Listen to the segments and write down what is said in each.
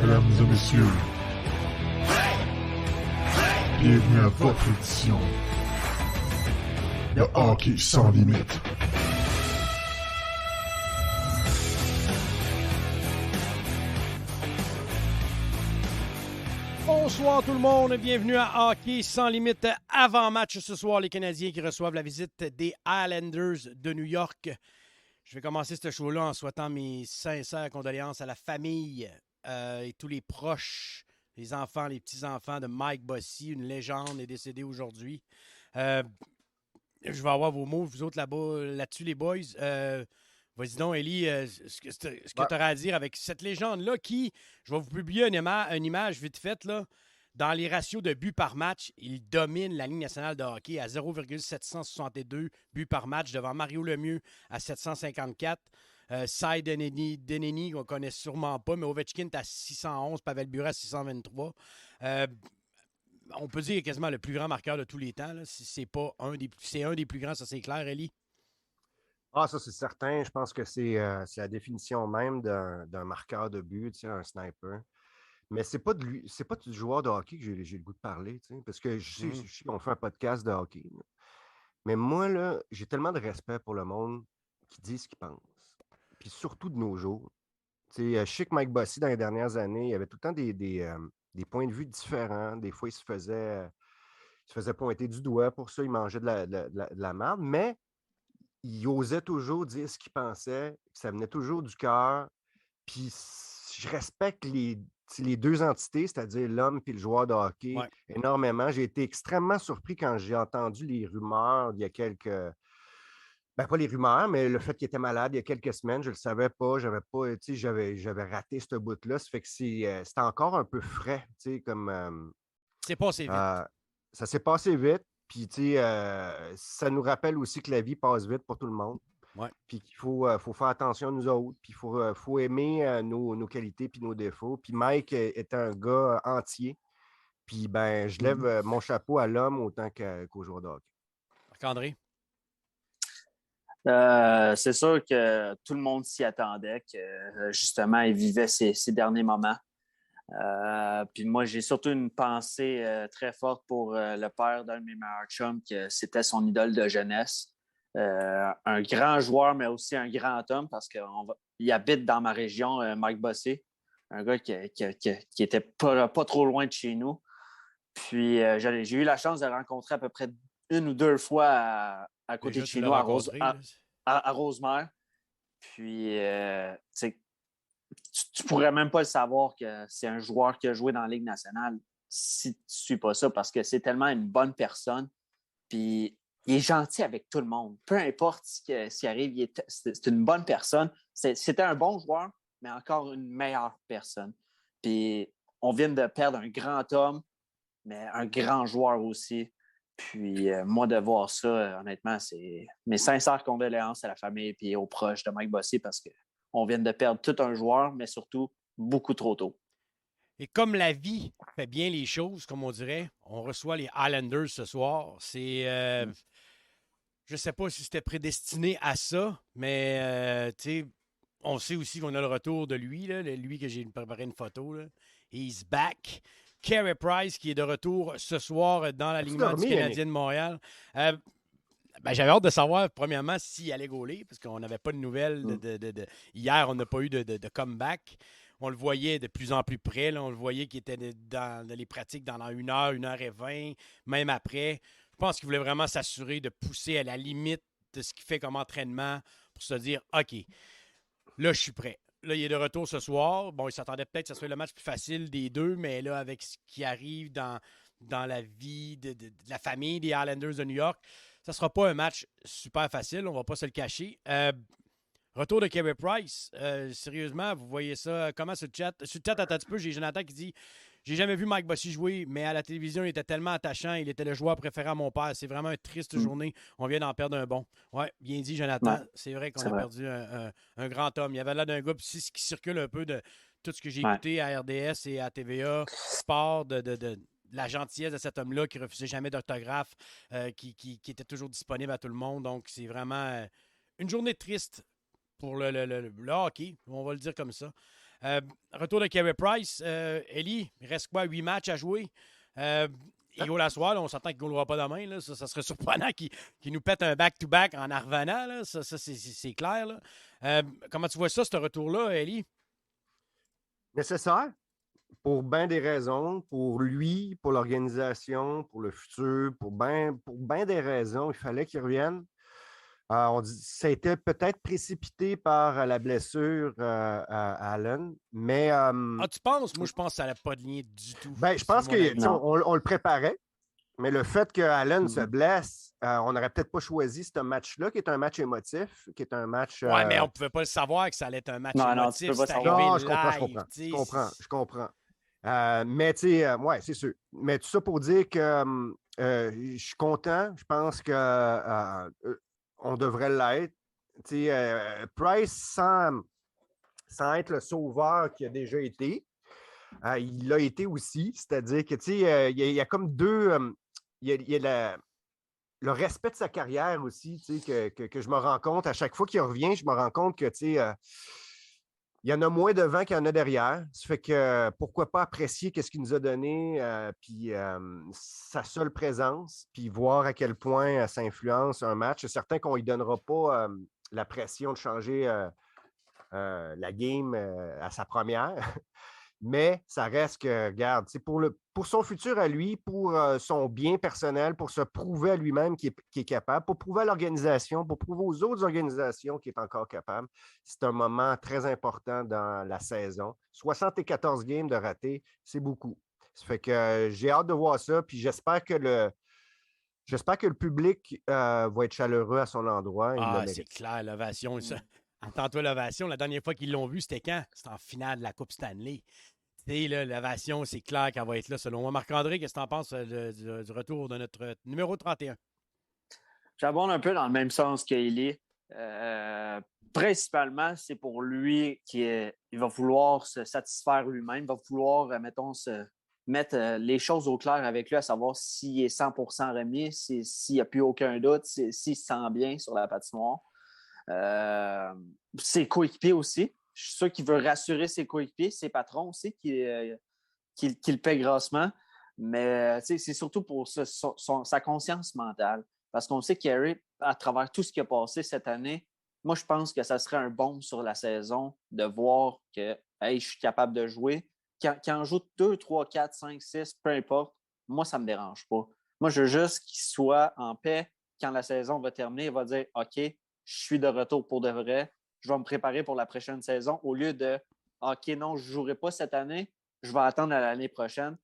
Mesdames et messieurs, bienvenue à votre édition de Hockey sans limite. Bonsoir tout le monde, bienvenue à Hockey sans limite. Avant-match ce soir, les Canadiens qui reçoivent la visite des Islanders de New York. Je vais commencer ce show-là en souhaitant mes sincères condoléances à la famille et tous les proches, les enfants, les petits-enfants de Mike Bossy, une légende, est décédé aujourd'hui. Je vais avoir vos mots, vous autres là-dessus, les boys. Vas-y donc, Élie, ce que tu auras à dire avec cette légende-là qui, je vais vous publier une image vite faite, là, dans les ratios de buts par match, il domine la Ligue nationale de hockey à 0,762 buts par match devant Mario Lemieux à 754. Cy Deneny, qu'on ne connaît sûrement pas, mais Ovechkin est à 611, Pavel Bure à 623. On peut dire quasiment le plus grand marqueur de tous les temps. Là, si c'est pas un des plus grands, ça c'est clair, Élie? Ah, ça, c'est certain. Je pense que c'est la définition même d'un marqueur de but, tu sais, un sniper. Mais c'est pas du joueur de hockey que j'ai le goût de parler, tu sais, parce que je sais qu'on fait un podcast de hockey. Là. Mais moi, là, j'ai tellement de respect pour le monde qui dit ce qu'il pense. Puis surtout de nos jours. Tu sais, je sais que Mike Bossy, dans les dernières années, il avait tout le temps des points de vue différents. Des fois, il se faisait pointer du doigt pour ça, il mangeait de la merde, mais il osait toujours dire ce qu'il pensait, ça venait toujours du cœur. Puis je respecte les deux entités, c'est-à-dire l'homme et le joueur de hockey, énormément. J'ai été extrêmement surpris quand j'ai entendu les rumeurs il y a quelques... Ben, pas les rumeurs, mais le fait qu'il était malade il y a quelques semaines, je ne le savais pas. J'avais raté ce bout-là. Ça fait que c'était encore un peu frais, tu sais, comme... C'est passé vite. Ça s'est passé vite. Puis, tu sais, ça nous rappelle aussi que la vie passe vite pour tout le monde. Ouais. Puis qu'il faut faire attention à nous autres. Puis il faut aimer nos qualités puis nos défauts. Puis Mike est un gars entier. Puis, ben, je lève mon chapeau à l'homme autant qu'au joueur de hockey. Marc-André? C'est sûr que tout le monde s'y attendait, que justement, il vivait ces derniers moments. Puis moi, j'ai surtout une pensée très forte pour le père d'un de mes meilleurs chums, que c'était son idole de jeunesse. Un grand joueur, mais aussi un grand homme, parce qu'il habite dans ma région, Mike Bossy, un gars qui était pas trop loin de chez nous. Puis j'ai eu la chance de le rencontrer à peu près une ou deux fois à côté de chez nous, à Rosemère. Puis, tu pourrais même pas le savoir que c'est un joueur qui a joué dans la Ligue nationale si tu ne suis pas ça, parce que c'est tellement une bonne personne. Puis, il est gentil avec tout le monde. Peu importe ce qui arrive, c'est une bonne personne. C'était un bon joueur, mais encore une meilleure personne. Puis, on vient de perdre un grand homme, mais un grand joueur aussi. Puis, moi, de voir ça, honnêtement, c'est mes sincères condoléances à la famille et aux proches de Mike Bossy, parce qu'on vient de perdre tout un joueur, mais surtout beaucoup trop tôt. Et comme la vie fait bien les choses, comme on dirait, on reçoit les Islanders ce soir. C'est... Je ne sais pas si c'était prédestiné à ça, mais tu sais, on sait aussi qu'on a le retour de lui, là, lui que j'ai préparé une photo. Là. He's back. Carey Price qui est de retour ce soir dans l'alignement du Canadien de Montréal. J'avais hâte de savoir, premièrement, s'il allait gauler, parce qu'on n'avait pas de nouvelles. Hier, on n'a pas eu de comeback. On le voyait de plus en plus près. Là. On le voyait qu'il était dans les pratiques dans 1h20, même après. Je pense qu'il voulait vraiment s'assurer de pousser à la limite de ce qu'il fait comme entraînement pour se dire « OK, là, je suis prêt ». Là, il est de retour ce soir. Bon, il s'attendait peut-être que ce soit le match plus facile des deux, mais là, avec ce qui arrive dans la vie de la famille des Islanders de New York, ça ne sera pas un match super facile, on ne va pas se le cacher. Retour de Carey Price. Sérieusement, vous voyez ça comment sur le chat? Sur le chat, attends un petit peu, j'ai Jonathan qui dit « J'ai jamais vu Mike Bossy jouer, mais à la télévision, il était tellement attachant. Il était le joueur préféré à mon père. C'est vraiment une triste journée. On vient d'en perdre un bon. » Ouais, bien dit, Jonathan. Ouais, c'est vrai qu'on a perdu un grand homme. Il y avait là d'un gars qui circule un peu de tout ce que j'ai écouté à RDS et à TVA Sport, de la gentillesse de cet homme-là qui refusait jamais d'autographe, qui était toujours disponible à tout le monde. Donc, c'est vraiment une journée triste pour le hockey, on va le dire comme ça. Retour de Carey Price. Ellie, il reste quoi? 8 matchs à jouer. Il goal à soir, là, on s'entend qu'il ne goalera pas demain. Là. Ça serait surprenant qu'il nous pète un back-to-back en en revenant. Là. Ça c'est clair. Là. Comment tu vois ça, ce retour-là, Ellie? Nécessaire pour bien des raisons, pour lui, pour l'organisation, pour le futur, pour bien des raisons. Il fallait qu'il revienne. On dit, ça a été peut-être précipité par la blessure à Allen, mais Tu penses? Moi, je pense que ça n'a pas de lien du tout. je pense qu'on le préparait, mais le fait que Allen se blesse, on n'aurait peut-être pas choisi ce match-là, qui est un match émotif, qui est un match... Oui, mais on ne pouvait pas le savoir que ça allait être un match émotif. Non, tu peux pas savoir. Non, je comprends. Mais tu sais, ouais, c'est sûr. Mais tout ça pour dire que je suis content. Je pense que on devrait l'être. Price, sans être le sauveur qu'il a déjà été, il l'a été aussi. C'est-à-dire que il y a comme deux. Il y a le respect de sa carrière aussi, que je me rends compte. À chaque fois qu'il revient, je me rends compte que il y en a moins de vent qu'il y en a derrière. Ça fait que pourquoi pas apprécier ce qu'il nous a donné, puis sa seule présence, puis voir à quel point ça influence un match. C'est certain qu'on ne lui donnera pas la pression de changer la game à sa première. Mais ça reste que, regarde, pour son futur à lui, pour son bien personnel, pour se prouver à lui-même qu'il est capable, pour prouver à l'organisation, pour prouver aux autres organisations qu'il est encore capable, c'est un moment très important dans la saison. 74 games de ratés, c'est beaucoup. Ça fait que j'ai hâte de voir ça, puis j'espère que le public va être chaleureux à son endroit. C'est clair, l'ovation. Attends-toi, l'ovation. La dernière fois qu'ils l'ont vu, c'était quand? C'était en finale de la Coupe Stanley. L'ovation, c'est clair qu'elle va être là, selon moi. Marc-André, qu'est-ce que tu en penses du retour de notre numéro 31? J'abonde un peu dans le même sens qu'Élie. Principalement, c'est pour lui qu'il va vouloir se satisfaire lui-même, il va vouloir, mettons, se mettre les choses au clair avec lui, à savoir s'il est 100% remis, s'il n'y a plus aucun doute, s'il se sent bien sur la patinoire. Ses coéquipiers aussi. Je suis sûr qu'il veut rassurer ses coéquipiers, ses patrons aussi, qui le paient grassement. Mais c'est surtout pour sa conscience mentale. Parce qu'on sait qu'Harry, à travers tout ce qui a passé cette année, moi, je pense que ça serait un baume sur la saison de voir que hey, je suis capable de jouer. Quand on joue 2, 3, 4, 5, 6, peu importe, moi, ça ne me dérange pas. Moi, je veux juste qu'il soit en paix quand la saison va terminer. Il va dire OK, je suis de retour pour de vrai. Je vais me préparer pour la prochaine saison au lieu de OK, non, je ne jouerai pas cette année, je vais attendre à l'année prochaine.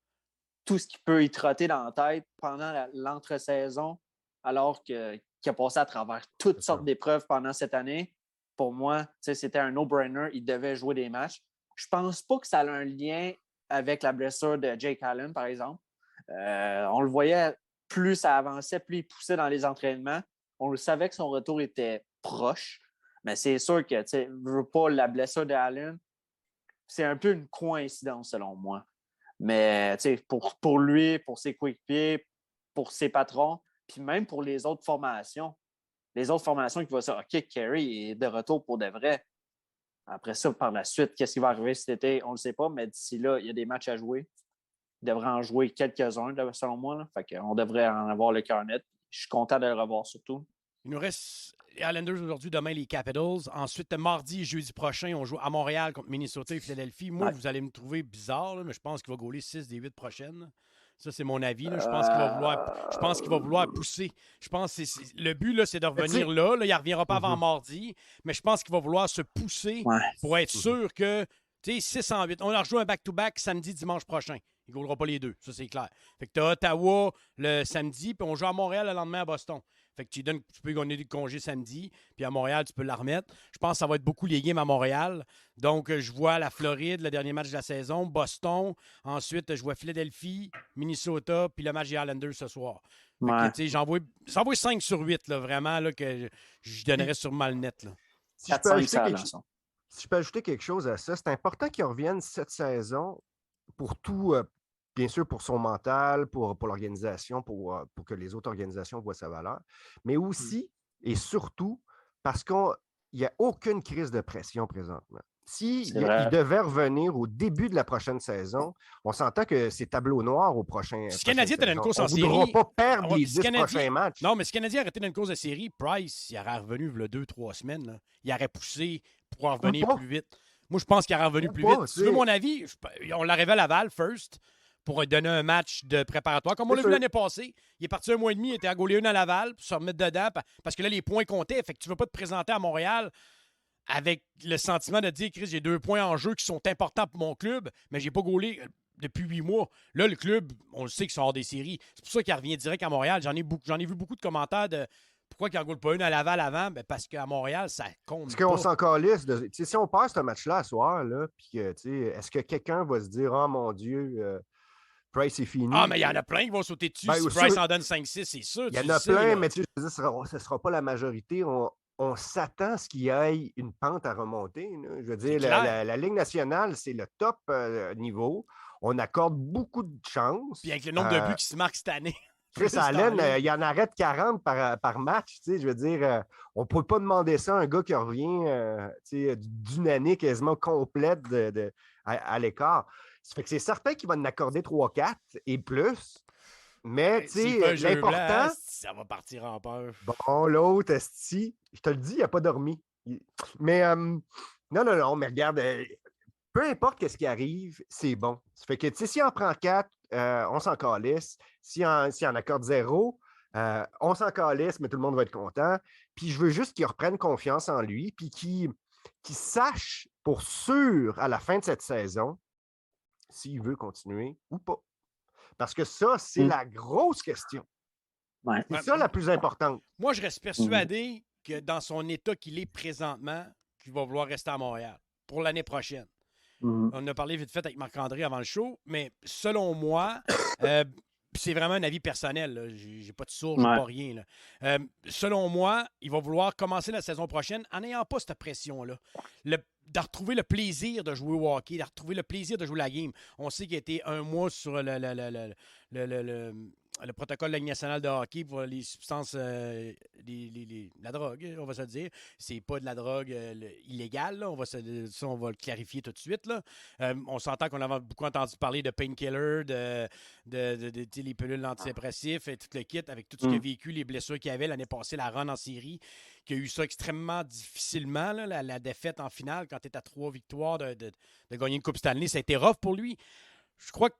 Tout ce qui peut y trotter dans la tête pendant l'entre-saison, alors qu'il a passé à travers toutes sortes d'épreuves pendant cette année, pour moi, c'était un no-brainer. Il devait jouer des matchs. Je ne pense pas que ça a un lien avec la blessure de Jake Allen, par exemple. On le voyait, plus ça avançait, plus il poussait dans les entraînements. On le savait que son retour était proche, mais c'est sûr que, je ne veux pas la blessure d'Allen. C'est un peu une coïncidence, selon moi. Mais, pour lui, pour ses coéquipiers, pour ses patrons, puis même pour les autres formations. Les autres formations qui vont dire OK, Carey est de retour pour de vrai. Après ça, par la suite, qu'est-ce qui va arriver cet été? On ne le sait pas, mais d'ici là, il y a des matchs à jouer. Il devrait en jouer quelques-uns, selon moi. Là. Fait qu'on devrait en avoir le cœur net. Je suis content de le revoir, surtout. Il nous reste les Islanders aujourd'hui, demain les Capitals. Ensuite, mardi et jeudi prochain, on joue à Montréal contre Minnesota et Philadelphie. Moi, vous allez me trouver bizarre, là, mais je pense qu'il va gauler 6 des 8 prochaines. Ça, c'est mon avis. Là. Je pense qu'il va vouloir pousser. Je pense que le but, là, c'est de revenir là. Il ne reviendra pas avant mardi, mais je pense qu'il va vouloir se pousser pour être sûr que, 6 en 8. On a rejoué un back-to-back samedi, dimanche prochain. Il ne gaulera pas les deux, ça c'est clair. Fait que tu as Ottawa le samedi, puis on joue à Montréal le lendemain à Boston. Fait que tu peux gagner du congé samedi, puis à Montréal, tu peux la remettre. Je pense que ça va être beaucoup les games à Montréal. Donc, je vois la Floride, le dernier match de la saison, Boston. Ensuite, je vois Philadelphie, Minnesota, puis le match des Islanders ce soir. Fait que, j'envoie 5 sur 8, là, vraiment, là, que je donnerais sûrement le net. Là. Si je peux ajouter quelque chose à ça, c'est important qu'il revienne cette saison pour tout, bien sûr pour son mental, pour l'organisation, pour que les autres organisations voient sa valeur, mais aussi et surtout parce qu'il n'y a aucune crise de pression présentement. s'il C'est vrai. il devait revenir au début de la prochaine saison, on s'entend que c'est tableau noir au prochain. Si le Canadien était dans une course en On ne voudra série. pas perdre Ouais, les si 10 Canadien- prochains matchs. Non, mais si le Canadien arrêtait dans une course de série, Price, il aurait revenu il y a 2-3 semaines. Là. Il aurait poussé pour en revenir pas. plus vite. Moi, je pense qu'il aurait revenu Ou plus pas, vite. Si tu tu veux sais. mon avis, on l'arrivait à Laval first pour donner un match de préparatoire. Comme on C'est l'a vu sûr. l'année passée, il est parti un mois et demi, il était à gauler une à Laval pour se remettre dedans parce que là, les points comptaient. Fait que tu ne veux pas te présenter à Montréal avec le sentiment de dire, Chris, j'ai 2 points en jeu qui sont importants pour mon club, mais j'ai pas gaulé depuis 8 mois. Là, le club, on le sait qu'il sort des séries. C'est pour ça qu'il revient direct à Montréal. J'en ai vu beaucoup de commentaires de pourquoi il n'en goule pas une à Laval avant. Ben parce qu'à Montréal, ça compte Parce pas. qu'on s'en calisse. Si on perd ce match-là à soir, là, puis est-ce que quelqu'un va se dire « Oh mon Dieu, Price est fini. » Ah, mais il y en a plein qui vont sauter dessus. Ben, Si aussi, Price en donne 5-6, c'est sûr. Il y tu en a le sais, plein, là. mais je veux dire, ce ne sera pas la majorité. On s'attend à ce qu'il y ait une pente à remonter. Là. Je veux dire, clair. la Ligue nationale, c'est le top niveau. On accorde beaucoup de chance. Puis avec le nombre de buts qui se marquent cette année. Chris Juste en Allen, ligne. il en arrête 40 par match. Je veux dire, on ne peut pas demander ça à un gars qui revient d'une année quasiment complète à l'écart. Ça fait que c'est certain qu'il va en accorder 3-4 et plus. Mais S'il fait un jeu blanc, l'important. ça va partir en peur. Bon, l'autre, esti, je te le dis, il n'a pas dormi. Mais non, mais regarde, peu importe ce qui arrive, c'est bon. Ça fait que, s'il en prend 4, on s'en calisse. S'il en accorde 0, on s'en calisse, mais tout le monde va être content. Puis je veux juste qu'il reprenne confiance en lui, puis qu'il sache pour sûr à la fin de cette saison s'il veut continuer ou pas. Parce que ça, c'est la grosse question. Ouais. C'est ça la plus importante. Moi, je reste persuadé que dans son état qu'il est présentement, qu'il va vouloir rester à Montréal pour l'année prochaine. On a parlé vite fait avec Marc-André avant le show, mais selon moi, c'est vraiment un avis personnel. J'ai pas de source, j'ai pas rien. Là. Selon moi, il va vouloir commencer la saison prochaine en n'ayant pas cette pression-là. De retrouver le plaisir de jouer au hockey, de retrouver le plaisir de jouer la game. On sait qu'il a été un mois sur le protocole de la Ligue nationale de hockey pour les substances, la drogue, on va se le dire. C'est pas de la drogue illégale, là. Ça, on va le clarifier tout de suite. Là. On s'entend qu'on avait beaucoup entendu parler de painkiller, les pilules antidépressifs et tout le kit, avec tout ce qu'il a vécu, les blessures qu'il avait l'année passée, la run en série, qui a eu ça extrêmement difficilement, là, la défaite en finale, quand tu es à 3 victoires de gagner une Coupe Stanley, ça a été rough pour lui. Je crois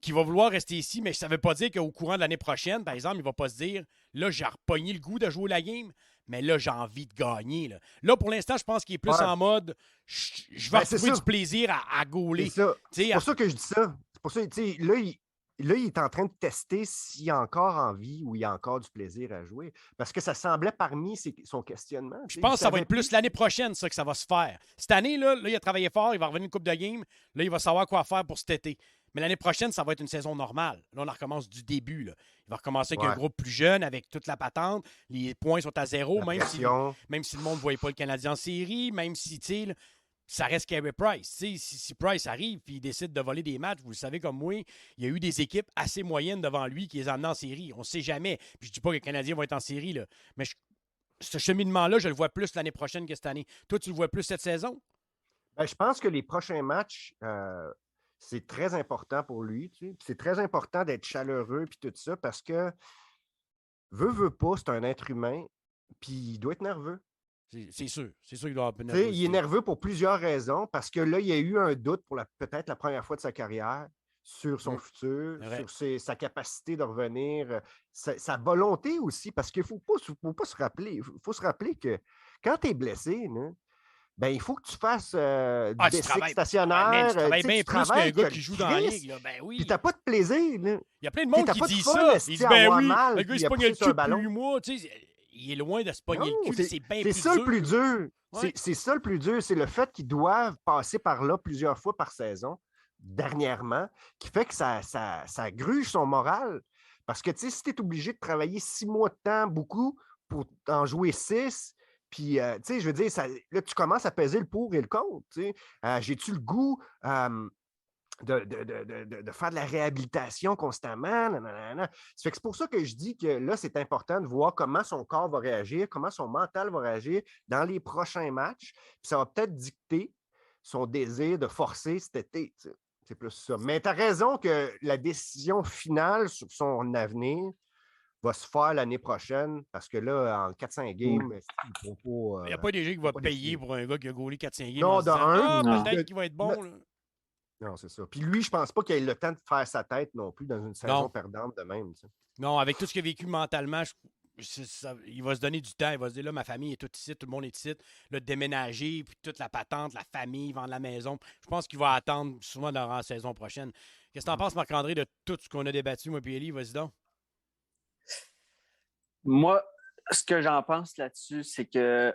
qu'il va vouloir rester ici, mais ça ne veut pas dire qu'au courant de l'année prochaine, par exemple, il ne va pas se dire « Là, j'ai repogné le goût de jouer la game, mais là, j'ai envie de gagner. » Là, pour l'instant, je pense qu'il est plus en mode « Je vais retrouver du plaisir à gauler. » C'est pour ça que je dis ça. C'est pour ça, là, il est en train de tester s'il a encore envie ou il a encore du plaisir à jouer. Parce que ça semblait parmi son questionnement. Je pense que ça va être plus l'année prochaine, ça, que ça va se faire. Cette année, là, il a travaillé fort, il va revenir une coupe de game. Là, il va savoir quoi faire pour cet été. Mais l'année prochaine, ça va être une saison normale. Là, on recommence du début. Là. Il va recommencer avec un groupe plus jeune, avec toute la patente. Les points sont à 0, même si le monde ne voyait pas le Canadien en série, même si, tu sais, ça reste Carey Price. Si Price arrive et il décide de voler des matchs, vous le savez comme moi, il y a eu des équipes assez moyennes devant lui qui les emmènent en série. On ne sait jamais. Puis je ne dis pas que les Canadiens vont être en série, là. Mais ce cheminement-là, je le vois plus l'année prochaine que cette année. Toi, tu le vois plus cette saison? Ben, je pense que les prochains matchs, c'est très important pour lui. C'est très important d'être chaleureux et tout ça parce que veut pas, c'est un être humain, puis il doit être nerveux. C'est sûr. C'est sûr qu'il doit être nerveux. Il est nerveux pour plusieurs raisons parce que là, il y a eu un doute pour peut-être la première fois de sa carrière sur son futur, sur sa capacité de revenir, sa volonté aussi, parce qu'il ne faut pas se rappeler. Il faut se rappeler que quand tu es blessé, là, ben, il faut que tu fasses des cycles stationnaires. Tu travailles bien plus qu'un gars qui joue dans la ligue. Là. Ben oui. Puis t'as pas de plaisir. Là. Il y a plein de monde qui dit ça. Il dit, ben oui, le gars, il se pogne le cul depuis 8 mois. Tu sais, il est loin de se pogner le cul. C'est bien plus dur. C'est ça le plus dur. Ouais. C'est ça le plus dur. C'est le fait qu'ils doivent passer par là plusieurs fois par saison, dernièrement, qui fait que ça gruge son moral. Parce que, tu sais, si tu es obligé de travailler 6 mois de temps, beaucoup, pour en jouer 6, puis, tu sais, je veux dire, là, tu commences à peser le pour et le contre. J'ai-tu le goût de faire de la réhabilitation constamment? C'est pour ça que je dis que là, c'est important de voir comment son corps va réagir, comment son mental va réagir dans les prochains matchs. Puis ça va peut-être dicter son désir de forcer cet été. Tu sais. C'est plus ça. Mais tu as raison que la décision finale sur son avenir va se faire l'année prochaine parce que là, en 4-5 games, il ne faut pas. Il n'y a pas des gens qui vont pas payer décider. pour un gars qui a gaulé 4-5 games. Non, en se disant, non. peut-être qu'il va être bon. Là. Non, c'est ça. Puis lui, je pense pas qu'il ait le temps de faire sa tête non plus dans une saison perdante de même. Tu sais. Non, avec tout ce qu'il a vécu mentalement, il va se donner du temps. Il va se dire, là, ma famille est toute ici, tout le monde est ici. Le déménager, puis toute la patente, la famille, vendre la maison. Je pense qu'il va attendre souvent dans la saison prochaine. Qu'est-ce que t'en penses, Marc-André, de tout ce qu'on a débattu, moi et Élie? Vas-y donc. Moi, ce que j'en pense là-dessus, c'est que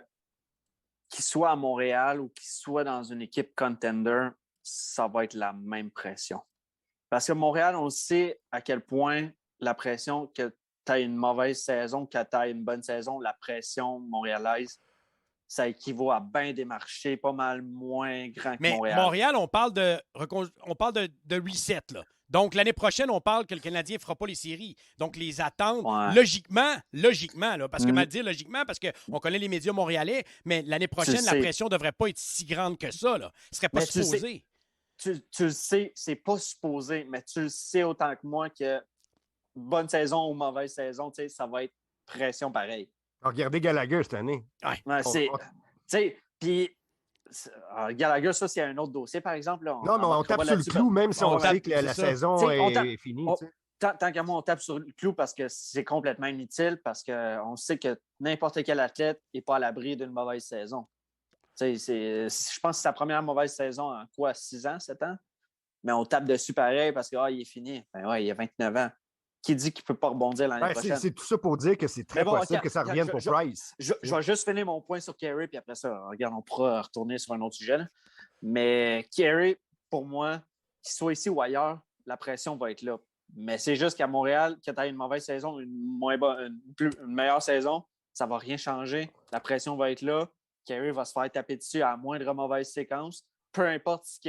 qu'il soit à Montréal ou qu'il soit dans une équipe contender, ça va être la même pression. Parce que Montréal, on sait à quel point la pression, que tu as une mauvaise saison, que tu as une bonne saison, la pression montréalaise, ça équivaut à bien des marchés pas mal moins grands que Montréal. Mais Montréal, on parle de reset, là. Donc, l'année prochaine, on parle que le Canadien ne fera pas les séries. Donc, les attentes, logiquement, là, parce que mal dire logiquement, parce qu'on connaît les médias montréalais, mais l'année prochaine, la pression ne devrait pas être si grande que ça. Là. Ce ne serait pas supposé. Tu le sais, c'est pas supposé, mais tu le sais autant que moi que bonne saison ou mauvaise saison, ça va être pression pareille. Regardez Gallagher cette année. Puis Gallagher, ça, c'est un autre dossier, par exemple. Là, non, mais on tape sur le clou, même si on sait que la saison est finie. Tant qu'à moi, on tape sur le clou parce que c'est complètement inutile, parce qu'on sait que n'importe quel athlète n'est pas à l'abri d'une mauvaise saison. Je pense que c'est sa première mauvaise saison en 6 ans, 7 ans? Mais on tape dessus pareil parce qu'il est fini. Ben ouais, il a 29 ans. Qui dit qu'il ne peut pas rebondir l'année prochaine? C'est tout ça pour dire que c'est très possible que ça revienne pour Price. Je vais juste finir mon point sur Carey, puis après ça, regarde, on pourra retourner sur un autre sujet. Là. Mais Carey, pour moi, qu'il soit ici ou ailleurs, la pression va être là. Mais c'est juste qu'à Montréal, que tu as une mauvaise saison, une meilleure saison, ça ne va rien changer. La pression va être là. Carey va se faire taper dessus à la moindre mauvaise séquence. Peu importe ce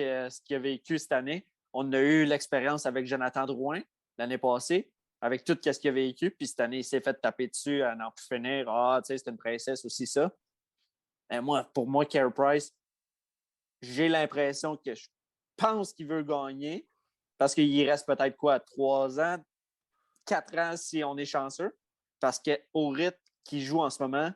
qu'il a vécu cette année. On a eu l'expérience avec Jonathan Drouin l'année passée, avec tout ce qu'il a vécu. Puis cette année, il s'est fait taper dessus à n'en plus finir. C'est une princesse aussi, ça. Et pour moi, Carey Price, j'ai l'impression que je pense qu'il veut gagner parce qu'il reste peut-être 3 ans, 4 ans si on est chanceux. Parce qu'au rythme qu'il joue en ce moment,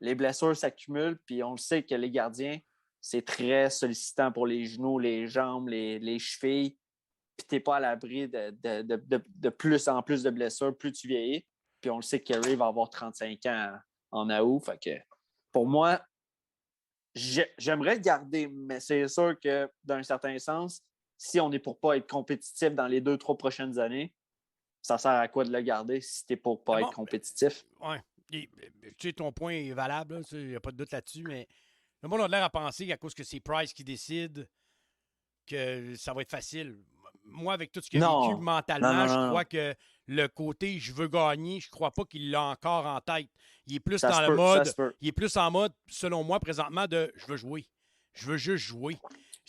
les blessures s'accumulent, puis on le sait que les gardiens, c'est très sollicitant pour les genoux, les jambes, les chevilles. Puis tu n'es pas à l'abri de plus en plus de blessures, plus tu vieillis. Puis on le sait que Carey va avoir 35 ans en août. Fait que pour moi, j'aimerais le garder, mais c'est sûr que d'un certain sens, si on est pour pas être compétitif dans les 2-3 prochaines années, ça sert à quoi de le garder si tu n'es pour pas être compétitif? Oui. Tu sais, ton point est valable, il n'y a pas de doute là-dessus, mais le monde a l'air à penser qu'à cause que c'est Price qui décide que ça va être facile. Moi, avec tout ce qu'il a vécu mentalement, je crois que le côté « je veux gagner », je ne crois pas qu'il l'a encore en tête. Il est plus il est plus en mode, selon moi, présentement, de « je veux jouer ». Je veux juste jouer.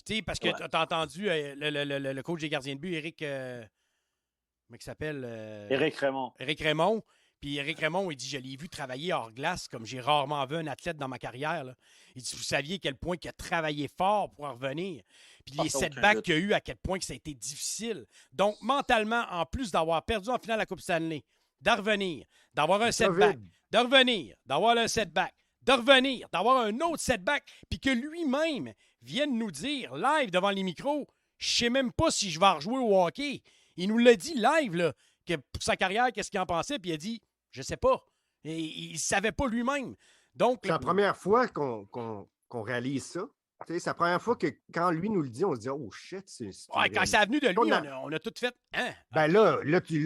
Tu sais, parce que tu as entendu le coach des gardiens de but, Éric... comment il s'appelle? Éric Raymond. Éric Raymond. Puis Éric Raymond, il dit « Je l'ai vu travailler hors glace comme j'ai rarement vu un athlète dans ma carrière. Là. » Il dit « Vous saviez à quel point il a travaillé fort pour en revenir. Puis les setbacks qu'il y a eu, à quel point que ça a été difficile. Donc, mentalement, en plus d'avoir perdu en finale la Coupe Stanley, d'en revenir, d'avoir un setback, de revenir, d'avoir un setback, de revenir, d'avoir un autre setback, puis que lui-même vienne nous dire live devant les micros, je sais même pas si je vais rejouer au hockey. Il nous l'a dit live, là, que pour sa carrière, qu'est-ce qu'il en pensait, puis il a dit, je sais pas. Et il ne savait pas lui-même. Donc, c'est la première fois qu'on réalise ça. C'est la première fois que quand lui nous le dit, on se dit « Oh shit! » quand c'est venu de lui, on a tout fait. Hein? Ben là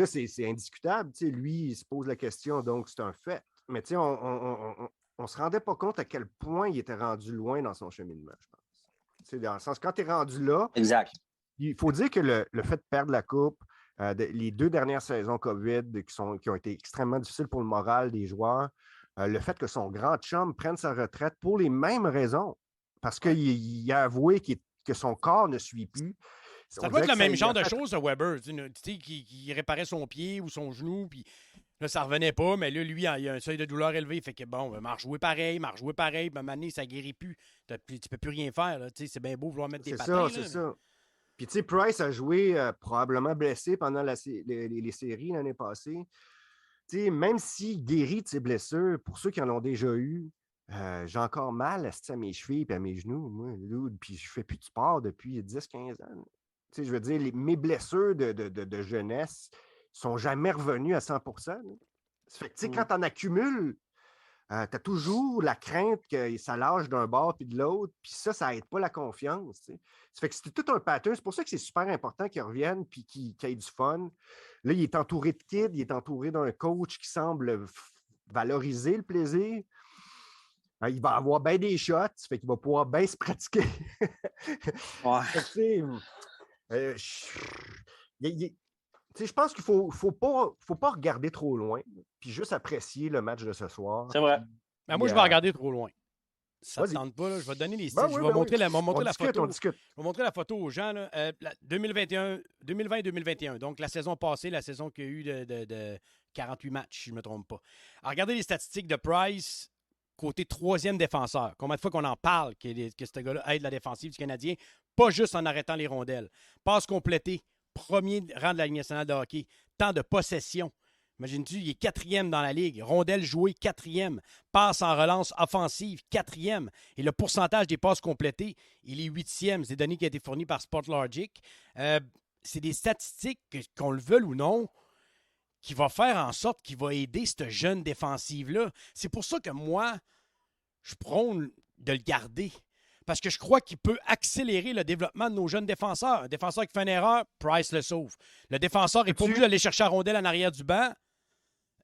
c'est indiscutable. Lui, il se pose la question, donc c'est un fait. Mais on se rendait pas compte à quel point il était rendu loin dans son cheminement, je pense. Dans le sens, quand tu es rendu là, exact. Il faut dire que le fait de perdre la Coupe, les 2 dernières saisons COVID qui ont été extrêmement difficiles pour le moral des joueurs, le fait que son grand chum prenne sa retraite pour les mêmes raisons, parce qu'il a avoué que son corps ne suit plus. Ça doit être le même genre de choses de Weber, qui réparait son pied ou son genou. Puis Là, ça revenait pas, mais là, lui, il a un seuil de douleur élevé. Fait que bon, m'a rejoué pareil. Puis à un moment donné, ça guérit plus. Tu peux plus rien faire. Là. C'est bien beau vouloir mettre des patins. C'est ça. Puis, tu sais, Price a joué probablement blessé pendant les séries l'année passée. Tu sais, même s'il guérit de ses blessures, pour ceux qui en ont déjà eu, j'ai encore mal à mes chevilles et à mes genoux, moi, puis je fais plus de sport depuis 10-15 ans. Tu sais, je veux dire, mes blessures de jeunesse sont jamais revenues à 100%. Là. Ça fait que, tu sais, quand tu en accumules, tu as toujours la crainte que ça lâche d'un bord puis de l'autre, puis ça aide pas la confiance. Tu sais. Ça fait que c'était tout un pattern. C'est pour ça que c'est super important qu'il revienne puis qu'il ait du fun. Là, il est entouré de kids, il est entouré d'un coach qui semble valoriser le plaisir. Il va avoir bien des shots, ça fait qu'il va pouvoir bien se pratiquer. Ouais. Je pense qu'il ne faut pas regarder trop loin, puis juste apprécier le match de ce soir. C'est vrai. Ben, moi, je vais regarder trop loin. Ça ne Vas-y. tente pas. Là. Je vais te donner les styles. Ben je oui, vais ben montrer, oui. la photo. On discute. Je vais montrer la photo aux gens. Là. 2020-2021. Donc, la saison passée, la saison qu'il y a eu de 48 matchs, si je ne me trompe pas. Alors, regardez les statistiques de Price côté troisième défenseur. Combien de fois qu'on en parle que ce gars-là aide la défensive du Canadien, pas juste en arrêtant les rondelles. Passe complétée, premier rang de la Ligue nationale de hockey. Temps de possession. Imagine-tu, il est quatrième dans la Ligue. Rondelle jouée, quatrième. Passe en relance offensive, quatrième. Et le pourcentage des passes complétées, il est huitième. C'est des données qui ont été fournies par Sportlogic. C'est des statistiques, qu'on le veuille ou non, qui va faire en sorte qu'il va aider cette jeune défensive-là. C'est pour ça que moi, je prône de le garder. Parce que je crois qu'il peut accélérer le développement de nos jeunes défenseurs. Un défenseur qui fait une erreur, Price le sauve. Le défenseur n'est pas obligé d'aller chercher la rondelle en arrière du banc.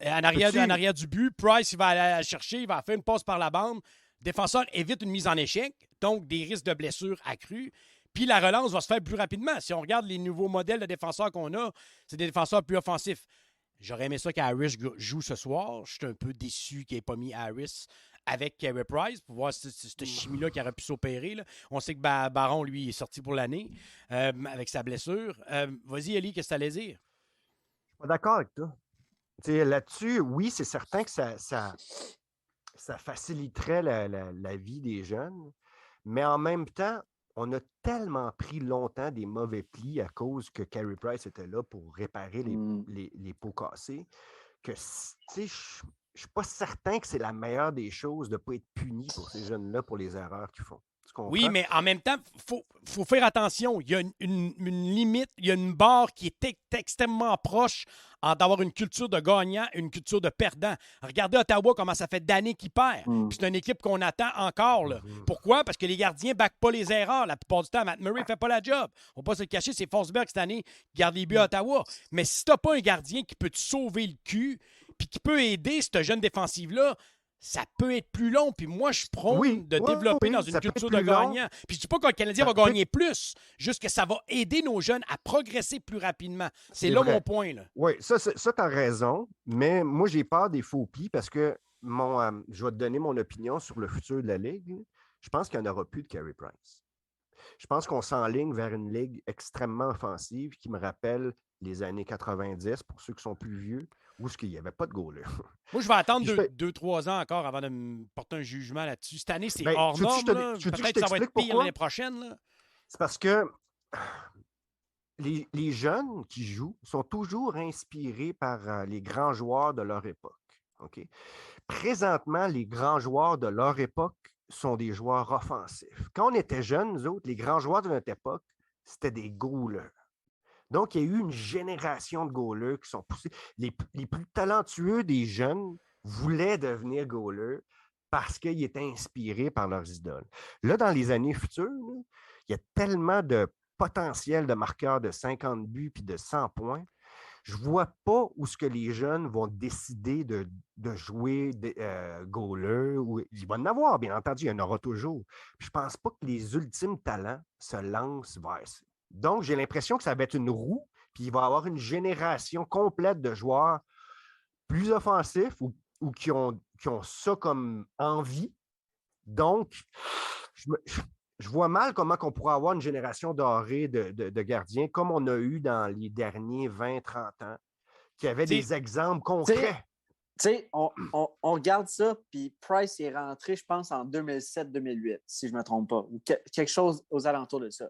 En arrière du but, Price, il va aller la chercher, il va faire une passe par la bande. Le défenseur évite une mise en échec, donc des risques de blessures accrus. Puis la relance va se faire plus rapidement. Si on regarde les nouveaux modèles de défenseurs qu'on a, c'est des défenseurs plus offensifs. J'aurais aimé ça qu'Harris joue ce soir. Je suis un peu déçu qu'il n'ait pas mis Harris avec Carey Price pour voir cette chimie-là qui aurait pu s'opérer. Là. On sait que Baron, lui, est sorti pour l'année avec sa blessure. Vas-y, Eli, qu'est-ce que tu allais dire? Je suis pas d'accord avec toi. Là-dessus, oui, c'est certain que ça faciliterait la vie des jeunes, mais en même temps, on a tellement pris longtemps des mauvais plis à cause que Carey Price était là pour réparer les pots cassés, que je ne suis pas certain que c'est la meilleure des choses de ne pas être puni pour ces jeunes-là pour les erreurs qu'ils font. Tu comprends? Oui, mais en même temps, faut faire attention. Il y a une limite, il y a une barre qui est extrêmement proche d'avoir une culture de gagnant et une culture de perdant. Regardez Ottawa, comment ça fait d'années qu'ils perdent. Puis c'est une équipe qu'on attend encore. Là. Pourquoi? Parce que les gardiens ne backent pas les erreurs. La plupart du temps, Matt Murray ne fait pas la job. On ne va pas se le cacher, c'est Forsberg cette année qui garde les buts à Ottawa. Mais si tu n'as pas un gardien qui peut te sauver le cul puis qui peut aider cette jeune défensive-là, ça peut être plus long. Puis moi, je prône de développer dans une culture de gagnant. Puis je dis pas que le Canadien va gagner plus, juste que ça va aider nos jeunes à progresser plus rapidement. C'est là mon point. Là. Oui, ça tu as raison. Mais moi, j'ai peur des faux plis parce que je vais te donner mon opinion sur le futur de la Ligue. Je pense qu'il n'y en aura plus de Carey Price. Je pense qu'on s'enligne vers une Ligue extrêmement offensive qui me rappelle les années 90, pour ceux qui sont plus vieux, où il n'y avait pas de goaler. Moi, je vais attendre 2-3 ans encore avant de me porter un jugement là-dessus. Cette année, c'est hors norme. Peut-être que ça va être pire l'année prochaine. Là. C'est parce que les jeunes qui jouent sont toujours inspirés par les grands joueurs de leur époque. Okay? Présentement, les grands joueurs de leur époque sont des joueurs offensifs. Quand on était jeunes, nous autres, les grands joueurs de notre époque, c'était des goalers. Donc, il y a eu une génération de goalers qui sont poussés. Les plus talentueux des jeunes voulaient devenir goalers parce qu'ils étaient inspirés par leurs idoles. Là, dans les années futures, là, il y a tellement de potentiel de marqueurs de 50 buts puis de 100 points. Je ne vois pas où ce que les jeunes vont décider de jouer goaler. Il va en avoir, bien entendu, il y en aura toujours. Puis je ne pense pas que les ultimes talents se lancent vers ça. Donc, j'ai l'impression que ça va être une roue, puis il va y avoir une génération complète de joueurs plus offensifs ou qui ont ça comme envie. Donc, je vois mal comment on pourrait avoir une génération dorée de gardiens comme on a eu dans les derniers 20-30 ans, qui avait des exemples concrets. Tu sais, on regarde ça, puis Price est rentré, je pense, en 2007-2008, si je ne me trompe pas, ou quelque chose aux alentours de ça.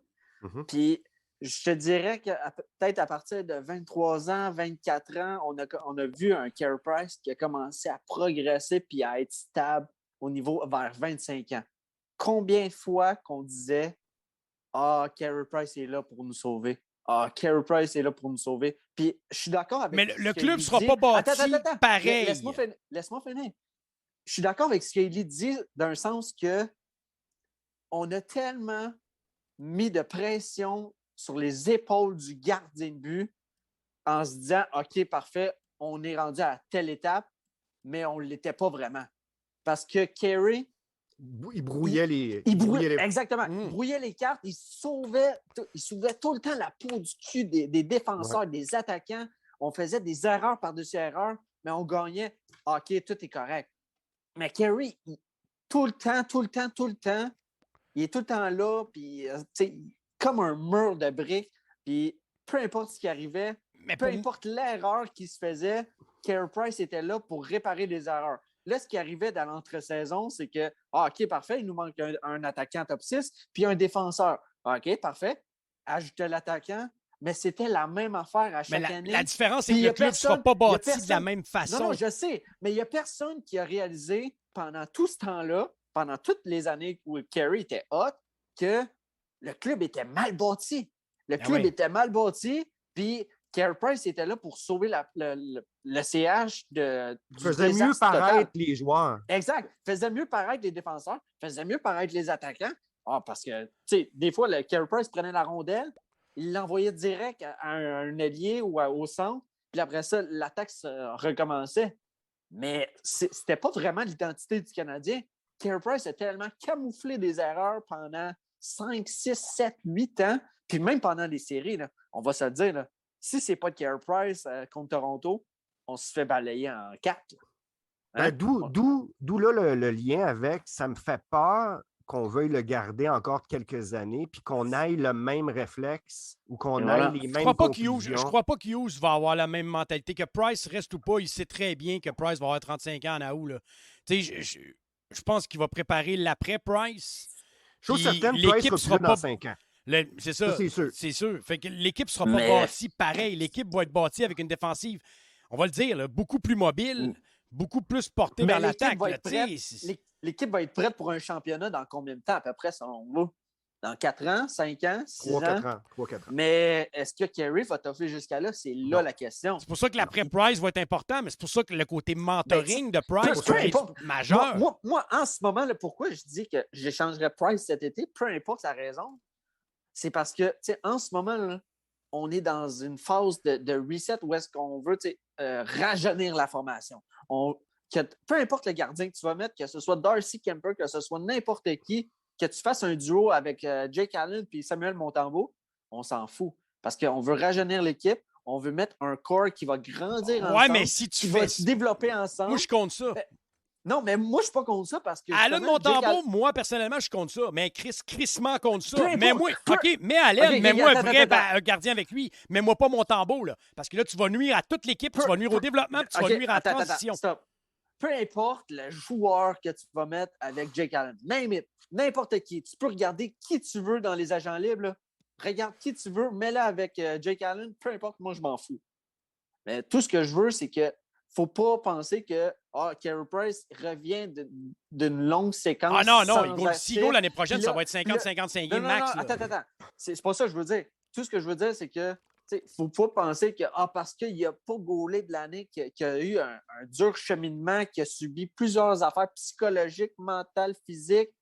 Puis, je te dirais que peut-être à partir de 23 ans, 24 ans, on a vu un Carey Price qui a commencé à progresser puis à être stable au niveau vers 25 ans. Combien de fois qu'on disait « Ah, Carey Price est là pour nous sauver. Ah, Carey Price est là pour nous sauver. » Puis je suis d'accord avec mais le club ne sera dit. pas bâti Attends. pareil. Laisse-moi finir. Je suis d'accord avec ce qu'Eli dit d'un sens que on a tellement mis de pression sur les épaules du gardien de but en se disant « OK, parfait, on est rendu à telle étape, mais on ne l'était pas vraiment. » Parce que Carey... Il brouillait les... Exactement. Il brouillait les cartes. Il sauvait tout le temps la peau du cul des défenseurs, des attaquants. On faisait des erreurs par-dessus erreurs, mais on gagnait. OK, tout est correct. Mais Carey, tout le temps, il est tout le temps là, puis comme un mur de briques. Puis peu importe ce qui arrivait, peu importe l'erreur qui se faisait, Carey Price était là pour réparer des erreurs. Là, ce qui arrivait dans l'entre-saison, c'est que, OK, parfait, il nous manque un attaquant top 6, puis un défenseur. OK, parfait. Ajoutez l'attaquant, mais c'était la même affaire à chaque année. La différence, c'est que le club ne sera pas bâti de la même façon. Non, je sais, mais il n'y a personne qui a réalisé pendant tout ce temps-là, pendant toutes les années où Carey était hot, que le club était mal bâti. Le club était mal bâti, puis Carey Price était là pour sauver le CH du faisait mieux paraître les joueurs. Exact. Faisait mieux paraître les défenseurs, faisait mieux paraître les attaquants. Parce que, tu sais, des fois, le Carey Price prenait la rondelle, il l'envoyait direct à un ailier ou au centre, puis après ça, l'attaque recommençait. Mais c'était pas vraiment l'identité du Canadien. Carey Price a tellement camouflé des erreurs pendant 5, 6, 7, 8 ans, puis même pendant les séries, là, on va se le dire, là, si c'est pas de Carey Price contre Toronto, on se fait balayer en 4. Hein? D'où là le lien avec, ça me fait peur qu'on veuille le garder encore quelques années, puis qu'on aille le même réflexe ou qu'on aille les mêmes conclusions. Je crois pas qu'Hughes va avoir la même mentalité. Que Price reste ou pas, il sait très bien que Price va avoir 35 ans en août. Je pense qu'il va préparer l'après-Price. Chose certaine, Price sera pas dans 5 ans. C'est ça, c'est sûr. Fait que l'équipe ne sera pas bâtie pareil. L'équipe va être bâtie avec une défensive, on va le dire, là, beaucoup plus mobile, beaucoup plus portée vers l'attaque. L'équipe va être prête pour un championnat dans combien de temps, à peu près, selon vous? Dans 4 ans, 5 ans, 6 ans? 3-4 ans. Mais est-ce que Carey va t'offrir jusqu'à là? C'est là la question. C'est pour ça que l'après-Price va être important, mais c'est pour ça que le côté mentoring de Price va être majeur. Moi, en ce moment, là, pourquoi je dis que j'échangerais Price cet été, peu importe sa raison, c'est parce que, tu sais, en ce moment, là, on est dans une phase de reset où est-ce qu'on veut rajeunir la formation. Peu importe le gardien que tu vas mettre, que ce soit Darcy Kemper, que ce soit n'importe qui, que tu fasses un duo avec Jake Allen et Samuel Montembeault, on s'en fout. Parce qu'on veut rajeunir l'équipe, on veut mettre un corps qui va grandir ensemble, mais si tu va se développer ensemble. Moi, je compte ça. Non, mais moi, je ne suis pas contre ça parce que... Allen Montembeault, moi, personnellement, je suis contre ça. Mais crissement contre ça. Mais moi, OK, mets Allen, mets-moi un vrai gardien avec lui. Mets-moi pas Montembeault, là. Parce que là, tu vas nuire à toute l'équipe, tu vas nuire au développement, puis tu vas nuire à la transition. Stop. Peu importe le joueur que tu vas mettre avec Jake Allen, name it, n'importe qui. Tu peux regarder qui tu veux dans les agents libres. Là. Regarde qui tu veux, mets-le avec Jake Allen, peu importe, moi, je m'en fous. Mais tout ce que je veux, c'est que faut pas penser que Carey Price revient d'une longue séquence. Non, s'il go l'année prochaine, ça va être 50-55 games max. Non, attends. C'est pas ça que je veux dire. Tout ce que je veux dire, c'est que il ne faut pas penser que parce qu'il n'a pas gaulé de l'année, qu'il a eu un dur cheminement, qu'il a subi plusieurs affaires psychologiques, mentales, physiques,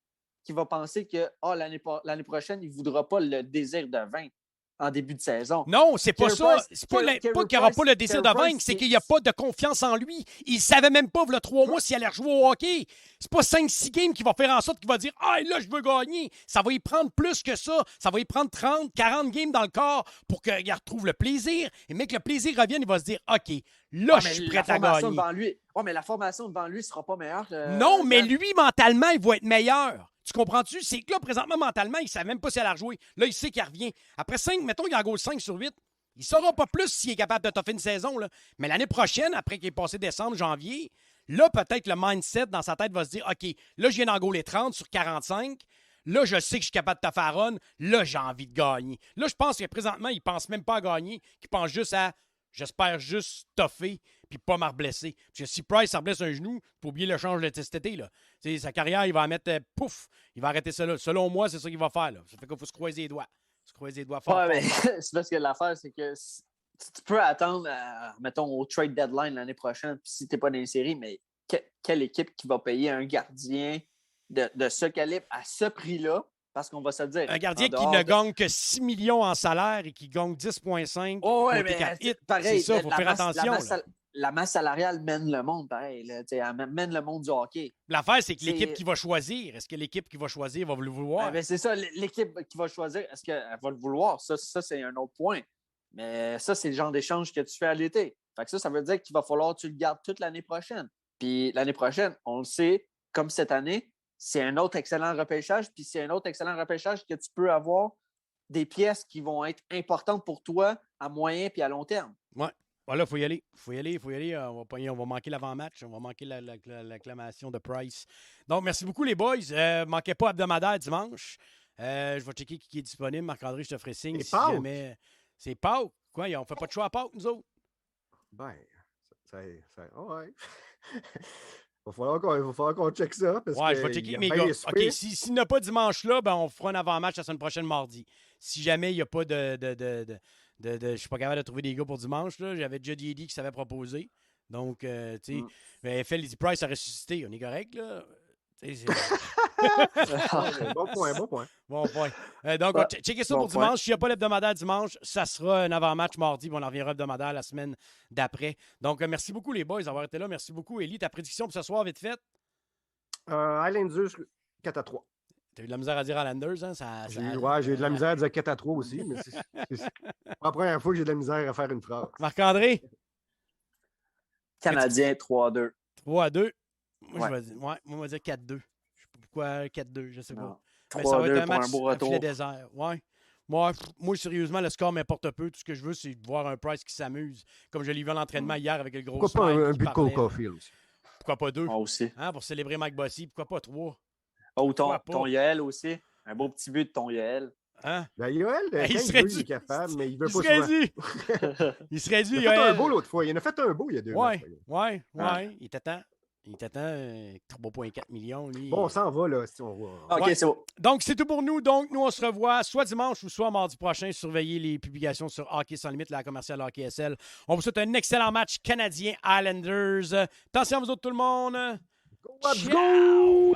qu'il va penser que l'année prochaine, il ne voudra pas le désir de vaincre en début de saison. Non, c'est pas ça. C'est pas qu'il n'aura pas le désir de vaincre, c'est qu'il n'y a pas de confiance en lui. Il ne savait même pas, il y a 3 mois, s'il allait rejouer au hockey. C'est pas 5-6 games qui va faire en sorte qu'il va dire « Ah, là, je veux gagner ». Ça va y prendre plus que ça. Ça va y prendre 30, 40 games dans le corps pour qu'il retrouve le plaisir. Et mais que le plaisir revienne, il va se dire « OK, là, je suis prêt à gagner ». Mais la formation devant lui ne sera pas meilleure. Non, mais lui, mentalement, il va être meilleur. Tu comprends-tu? C'est que là, présentement, mentalement, il ne savait même pas si elle a rejoué. Là, il sait qu'il revient. Après 5, mettons, il en goal 5 sur 8. Il ne saura pas plus s'il est capable de toffer une saison. Là. Mais l'année prochaine, après qu'il est passé décembre, janvier, là, peut-être le mindset dans sa tête va se dire OK, là, je viens d'engoler 30 sur 45. Là, je sais que je suis capable de toffer à run. Là, j'ai envie de gagner. Là, je pense que présentement, il ne pense même pas à gagner. Il pense juste à j'espère juste toffer puis pas me blesser. Parce que si Price se blesse un genou, il faut oublier l'échange de cet été. Là. Sa carrière, il va en mettre pouf, il va arrêter ça là. Selon moi, c'est ça qu'il va faire. Là. Ça fait qu'il faut se croiser les doigts. Se croiser les doigts fort. Ouais, mais c'est parce que l'affaire, c'est que tu peux attendre, mettons, au trade deadline l'année prochaine, puis si tu n'es pas dans les séries, mais quelle équipe qui va payer un gardien de ce calibre à ce prix-là? Parce qu'on va se dire. Un gardien qui ne gagne que 6 millions en salaire et qui gagne 10,5. Oh, ouais, mais pareil, c'est ça, il faut faire attention. La masse salariale mène le monde, pareil. Là, elle mène le monde du hockey. L'affaire, c'est que l'équipe qui va choisir, est-ce que l'équipe qui va choisir va le vouloir? Ben, c'est ça, l'équipe qui va choisir, est-ce qu'elle va le vouloir? Ça, c'est un autre point. Mais ça, c'est le genre d'échange que tu fais à l'été. Fait que ça veut dire qu'il va falloir que tu le gardes toute l'année prochaine. Puis l'année prochaine, on le sait, comme cette année, c'est un autre excellent repêchage. Puis c'est un autre excellent repêchage que tu peux avoir des pièces qui vont être importantes pour toi à moyen puis à long terme. Ouais. Voilà, il faut y aller. Il faut y aller. On va manquer l'avant-match. On va manquer l'acclamation de Price. Donc, merci beaucoup, les boys. Manquez pas hebdomadaire dimanche. Je vais checker qui est disponible. Marc-André, je te ferai signe. Et si Pâques. jamais... C'est Pâques. Quoi? On fait pas de choix à Pâques, nous autres? Ben, ouais. Il va falloir qu'on check ça. Parce ouais, que je vais checker. il y a Mais bien gars, les OK, Swiss. s'il n'y a pas dimanche là, ben on fera un avant-match la semaine prochaine, mardi. Si jamais il n'y a pas je ne suis pas capable de trouver des gars pour dimanche, là, j'avais déjà dit qui s'avait proposé. Donc, tu sais, Lizzie Price a ressuscité. On est correct, là? Bon point. Bon point. Donc, checkez ça bon pour point. dimanche. S'il n'y a pas l'hebdomadaire dimanche, ça sera un avant-match mardi. Puis on en reviendra hebdomadaire la semaine d'après. Donc, merci beaucoup, les boys, d'avoir été là. Merci beaucoup, Élie. Ta prédiction pour ce soir, vite fait? Islanders 4-3. T'as eu de la misère à dire Islanders, hein? J'ai eu de la misère à dire 4-3 aussi, mais c'est pas la première fois que j'ai de la misère à faire une phrase. Marc-André? Canadien 3-2. 3-2. Moi, Ouais. moi, je vais dire 4-2. Je sais pas pourquoi 4-2, je sais pas. Non. Mais ça va être 3-2 un pour match un beau à retour. filet désert. Ouais. Moi, sérieusement, le score m'importe peu. Tout ce que je veux, c'est de voir un Price qui s'amuse. Comme je l'ai vu à l'entraînement hier avec le gros Pourquoi pas smile un qui but de parlait. Cole Caulfield aussi? Pourquoi pas 2? Moi aussi. Hein, pour célébrer Mike Bossy, pourquoi pas 3? Oh, Pourquoi pas? ton Yael aussi. Un beau petit but de ton Yael. Hein? Ben, Yoel, quand il il serait veut, dû. il est capable, mais il veut Il pas serait souvent. dû. Il serait dû. Il a fait un Yoel. beau l'autre fois. Il en a fait un beau il y a 2 Ouais, matchs. ouais. Ah. Il était temps. 3,4 millions, lui. Bon, on s'en va, là. Si on va. OK, Ouais. c'est beau. Donc, c'est tout pour nous. Donc, nous, on se revoit soit dimanche ou soit mardi prochain. Surveillez les publications sur Hockey Sans Limite, la commerciale Hockey SL. On vous souhaite un excellent match canadien Islanders. Attention à vous autres, tout le monde. Let's go!